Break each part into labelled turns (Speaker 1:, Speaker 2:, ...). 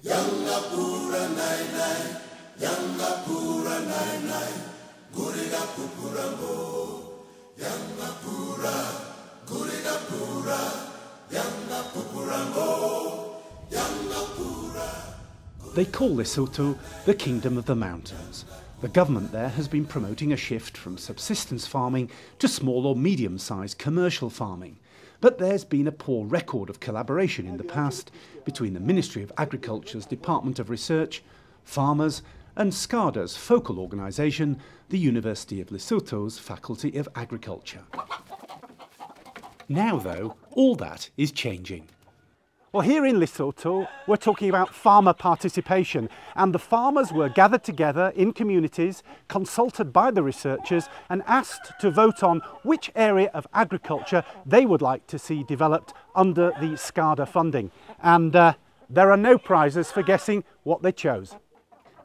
Speaker 1: Yangapura nai nai, Yangapura nai nai, Guriga pupurango, Yangapura, Guriga pura, Yangapupurango, Yangapura.
Speaker 2: They call Lesotho the Kingdom of the Mountains. The government there has been promoting a shift from subsistence farming to small or medium-sized commercial farming. But there's been a poor record of collaboration in the past between the Ministry of Agriculture's Department of Research, farmers and Scarda's focal organisation, the University of Lesotho's Faculty of Agriculture. Now, though, all that is changing. Well, here in Lesotho, we're talking about farmer participation, and the farmers were gathered together in communities, consulted by the researchers and asked to vote on which area of agriculture they would like to see developed under the Scarda funding. And there are no prizes for guessing what they chose.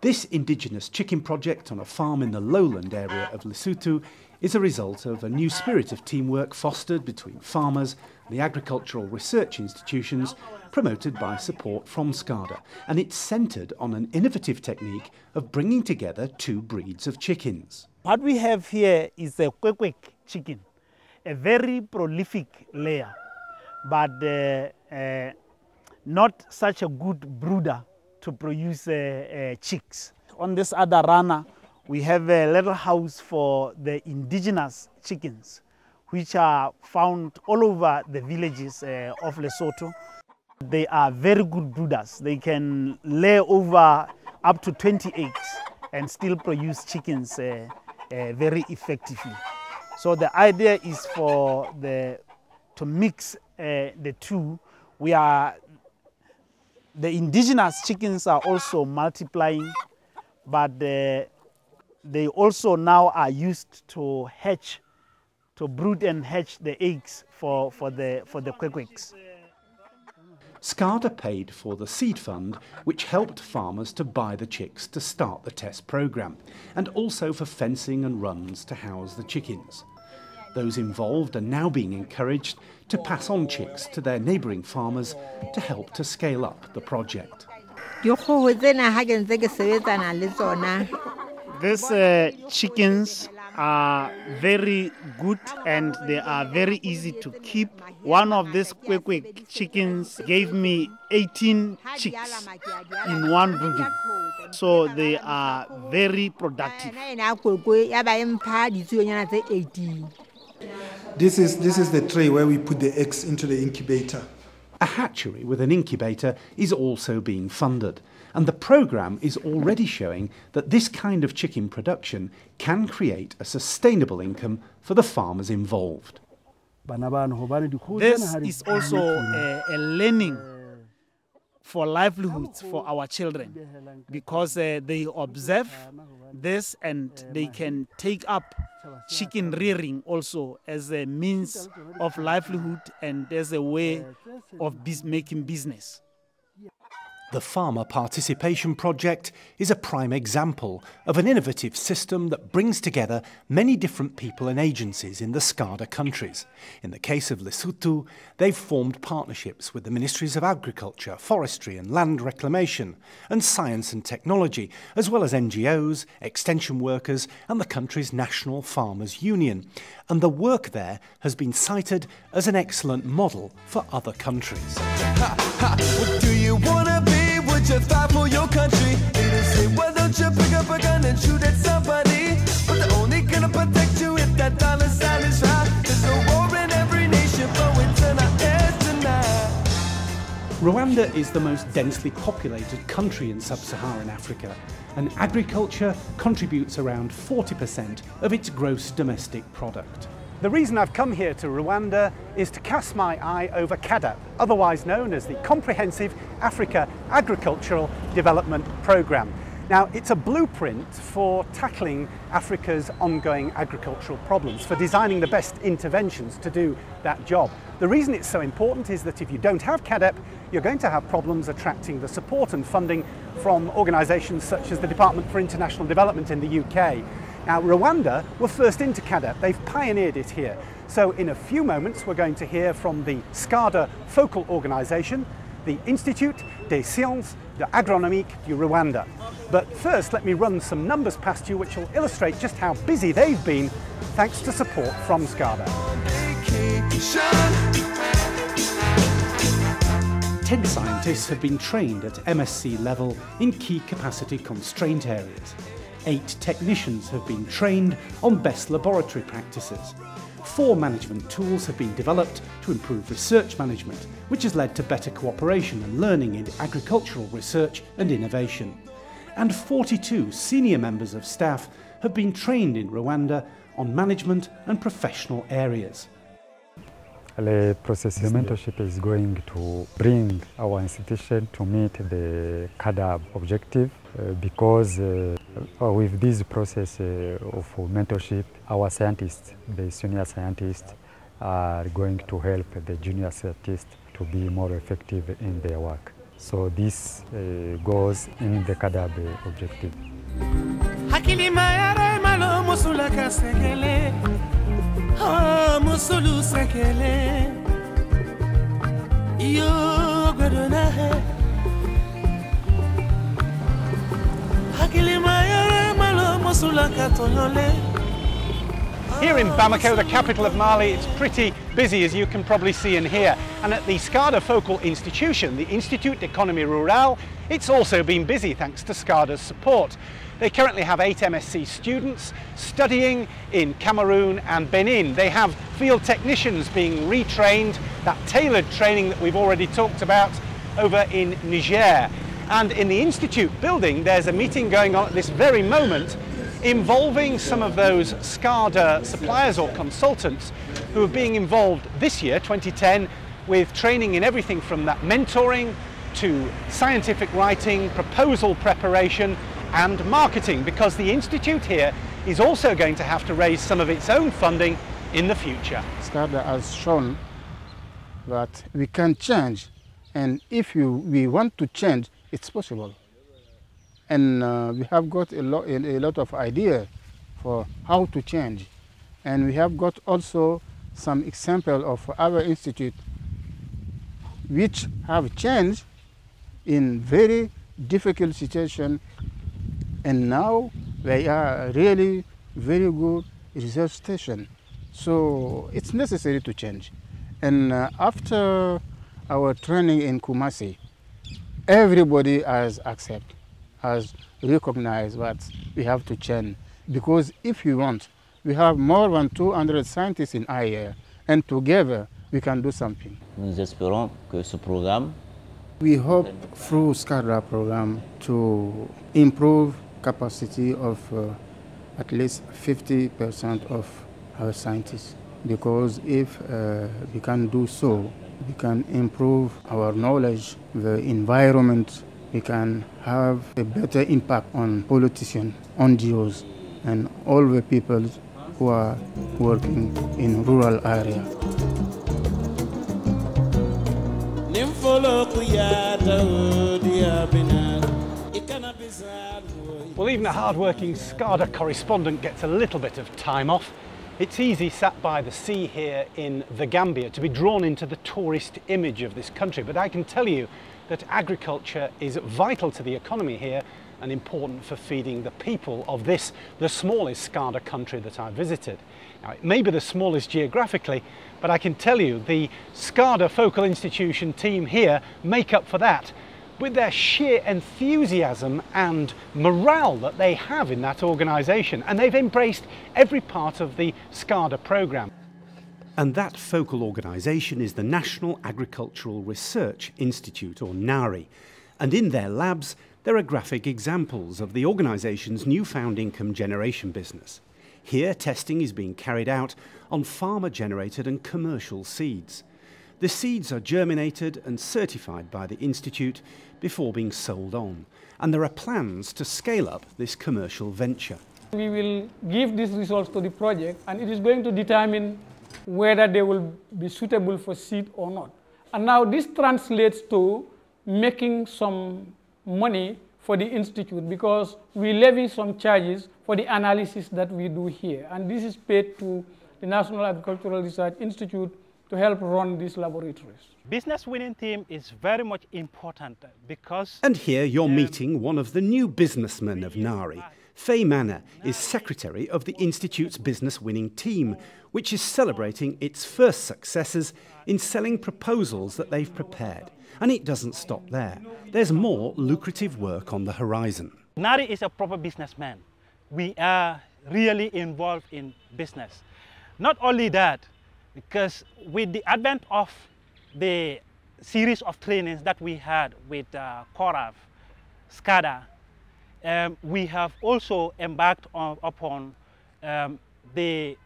Speaker 2: This indigenous chicken project on a farm in the lowland area of Lesotho is a result of a new spirit of teamwork fostered between farmers and the agricultural research institutions, promoted by support from Scarda, and it's centred on an innovative technique of bringing together two breeds of chickens.
Speaker 3: What we have here is a kwek chicken, a very prolific layer, but not such a good brooder to produce chicks. On this other runner, we have a little house for the indigenous chickens, which are found all over the villages of Lesotho. They are very good brooders. They can lay over up to 20 eggs and still produce chickens very effectively. So the idea is to mix the two. The indigenous chickens are also multiplying, but they also now are used to hatch, to brood and hatch the eggs for the kweks.
Speaker 2: Scarda paid for the seed fund, which helped farmers to buy the chicks to start the test programme, and also for fencing and runs to house the chickens. Those involved are now being encouraged to pass on chicks to their neighbouring farmers to help to scale up the project.
Speaker 3: These chickens are very good and they are very easy to keep. One of these kwek chickens gave me 18 chicks in one brooding. So they are very productive.
Speaker 4: This is the tray where we put the eggs into the incubator.
Speaker 2: A hatchery with an incubator is also being funded, and the programme is already showing that this kind of chicken production can create a sustainable income for the farmers involved.
Speaker 3: This is also a learning for livelihoods for our children, because they observe this and they can take up chicken rearing also as a means of livelihood and as a way of making business.
Speaker 2: The Farmer Participation Project is a prime example of an innovative system that brings together many different people and agencies in the Scarda countries. In the case of Lesotho, they've formed partnerships with the Ministries of Agriculture, Forestry and Land Reclamation, and Science and Technology, as well as NGOs, extension workers and the country's National Farmers Union. And the work there has been cited as an excellent model for other countries.
Speaker 1: What do you wanna be? Would you fight for your country? They say, why don't you pick up a gun and shoot at somebody? But they're only gonna protect you if that dollar sign is high. There's a war in every nation, but we turn our heads tonight.
Speaker 2: Rwanda is the most densely populated country in sub-Saharan Africa, and agriculture contributes around 40% of its gross domestic product. The reason I've come here to Rwanda is to cast my eye over CAADP, otherwise known as the Comprehensive Africa Agricultural Development Programme. Now, it's a blueprint for tackling Africa's ongoing agricultural problems, for designing the best interventions to do that job. The reason it's so important is that if you don't have CAADP, you're going to have problems attracting the support and funding from organisations such as the Department for International Development in the UK. Now, Rwanda were first into CAADP. They've pioneered it here. So in a few moments, we're going to hear from the Scarda focal organisation, the Institute des sciences agronomiques du Rwanda. But first, let me run some numbers past you which will illustrate just how busy they've been thanks to support from Scarda. 10 scientists have been trained at MSc level in key capacity constraint areas. 8 technicians have been trained on best laboratory practices. 4 management tools have been developed to improve research management, which has led to better cooperation and learning in agricultural research and innovation. And 42 senior members of staff have been trained in Rwanda on management and professional areas.
Speaker 5: The mentorship is going to bring our institution to meet the CADAB objective because with this process of mentorship, our scientists, the senior scientists, are going to help the junior scientists to be more effective in their work. So this goes in the CADAB objective.
Speaker 1: Musulu sekele yo godona he hakili mayare malo musula katolole.
Speaker 2: Here in Bamako, the capital of Mali, it's pretty busy, as you can probably see and hear. And at the Scarda Focal Institution, the Institut d'Economie Rurale, it's also been busy thanks to Scarda's support. They currently have 8 MSc students studying in Cameroon and Benin. They have field technicians being retrained, that tailored training that we've already talked about, over in Niger. And in the Institute building, there's a meeting going on at this very moment involving some of those Scarda suppliers or consultants who are being involved this year, 2010, with training in everything from that mentoring to scientific writing, proposal preparation and marketing, because the Institute here is also going to have to raise some of its own funding in the future.
Speaker 6: Scarda has shown that we can change, and if we want to change, it's possible. And we have got a lot of ideas for how to change. And we have got also some example of other institutes which have changed in very difficult situation, and now they are really very good research station. So it's necessary to change. And after our training in Kumasi, everybody has accepted, has recognized that we have to change. Because if we want, we have more than 200 scientists in IAR, and together we can do something.
Speaker 7: Nous espérons que ce programme,
Speaker 6: we hope through Scarda program to improve capacity of at least 50% of our scientists. Because if we can do so, we can improve our knowledge, the environment, we can have a better impact on politicians, NGOs, and all the people who are working in rural area.
Speaker 2: Well, even a hard-working Scarda correspondent gets a little bit of time off. It's easy, sat by the sea here in the Gambia, to be drawn into the tourist image of this country, but I can tell you that agriculture is vital to the economy here and important for feeding the people of this, the smallest Scarda country that I visited. Now, it may be the smallest geographically, but I can tell you the Scarda Focal Institution team here make up for that with their sheer enthusiasm and morale that they have in that organisation, and they've embraced every part of the Scarda programme. And that focal organisation is the National Agricultural Research Institute, or NARI, and in their labs there are graphic examples of the organisation's newfound income generation business. Here testing is being carried out on farmer-generated and commercial seeds. The seeds are germinated and certified by the Institute before being sold on, and there are plans to scale up this commercial venture.
Speaker 8: We will give these results to the project, and it is going to determine whether they will be suitable for seed or not. And now this translates to making some money for the Institute, because we levy some charges for the analysis that we do here. And this is paid to the National Agricultural Research Institute to help run these laboratories.
Speaker 9: Business winning team is very much important because...
Speaker 2: And here you're meeting one of the new businessmen of Nari. Faye Manor is secretary of the Institute's business winning team, which is celebrating its first successes in selling proposals that they've prepared. And it doesn't stop there. There's more lucrative work on the horizon.
Speaker 9: Nari is a proper businessman. We are really involved in business. Not only that, because with the advent of the series of trainings that we had with Korav, Scarda, we have also embarked upon the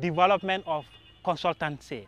Speaker 9: development of consultancy.